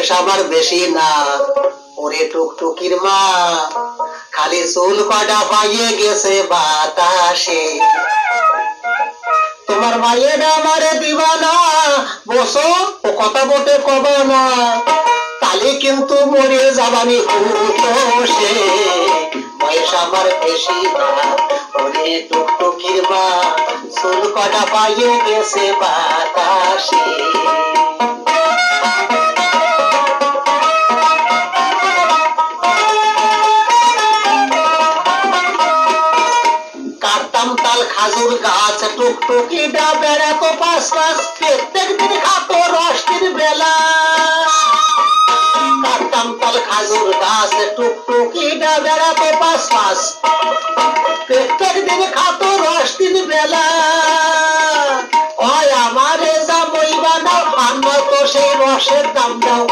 বয়স আমার বেশি না ওরে টুকটুকির মা খালি চুল কটা পাইয়ে গেছে বাতাসে তোমার মায়ের আমারে দিবা না বসো ও কথা বটে কবা না তাহলে কিন্তু মরে যাবানি হুতোষে বয়স আমার বেশি না ওরে টুকটুকির মা চুল কটা পাইয়ে গেছে বাতাসে তাল খাজুর গাছ টুকটুকি ডা বেড়াতো পাশ পাশ প্রত্যেক দিন খাতো রষ্টির বেলা কাটতাম তাল খাজুর গাছ টুকটুকি ডা বেড়াতো পাশ পাশ প্রত্যেক দিন খাতো রষ্টির বেলা ওই আমারে যা বই বানাও আমরা তো সেই রসের দাম দাও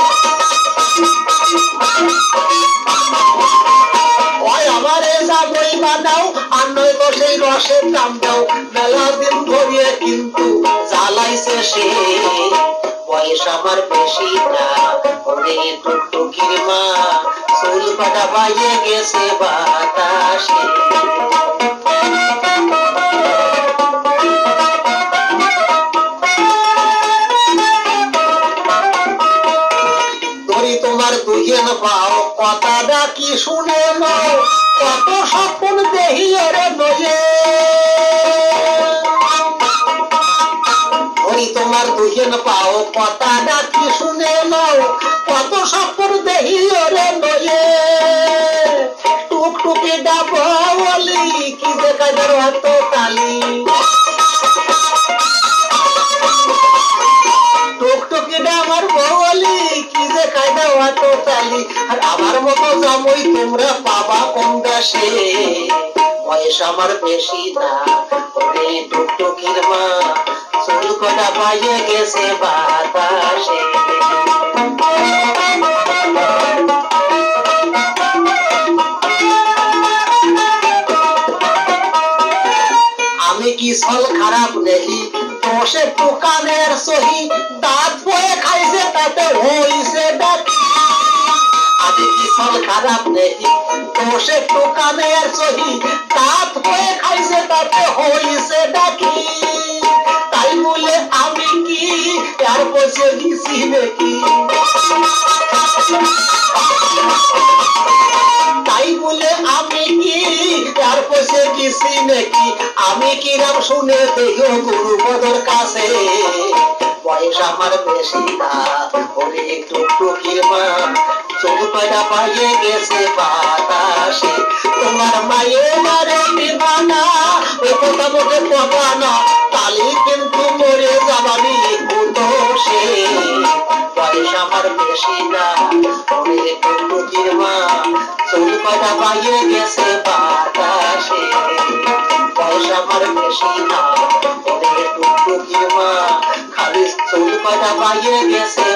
ওই আমারে যা বই বানাও আর নয় তো সেই রসের দাম দাও মেলা দিন ধরিয়ে কিন্তু জ্বালাইছে সে বয়স আমার বেশি না ওরে টুকটুকির মা চুল কাটা পাইয়ে গেছে বাতাসে তোমার দুইজন পাও কথাটা কি শুনে নাও কত স্বপ্ন দেহি ওরে নয়ে ওই তোমার দুইজন পাও কথাটা কি শুনে নাও কত স্বপ্ন দেহি ওরে নয়ে টুকটুকি ডাবো বলি কি যে কাজের হতো তালি টুকটুকিটা আমার বলি কি যে কায়দা হতো তালি আর আমার মতো জামই তোমরা পাবা কম দাসে বয়স আমার বেশি না ওরে টুকটুকির মা চুল কটা পাইয়ে গেছে বাতাসে আমি কি ছল খারাপ নেই দোষে দোকানের সহি দাঁত বয়ে খাইছে তাতে হইছে ডাকি আমি কি ছল খারাপ নেই দোষে দোকানের সহি দাঁত বয়ে খাইছে তাতে হইছে ডাকি তাই বলে আমি কি আর বসে দিছি নাকি তাই বলে আমি কি আর বসে দিছি নাকি আমি কি নাম শুনে দেখো গুরুপদর কাছে বয়স আমার বেশি না ওরে টুকটুকির মা চোখ কয়টা পাইয়ে গেছে বাতাসে তোমার মায়ে মারে দিবানা ওই কথা বলে কবা না তালি কিন্তু মরে যাবানি হুতোষে বয়স আমার বেশি না ওরে টুকটুকির মা চোখ কয়টা পাইয়ে গেছে বাতাসে বয়স আমার বেশি না ওরে টুকটুকির মা খালি চুল কয়টা পাইয়ে গেছে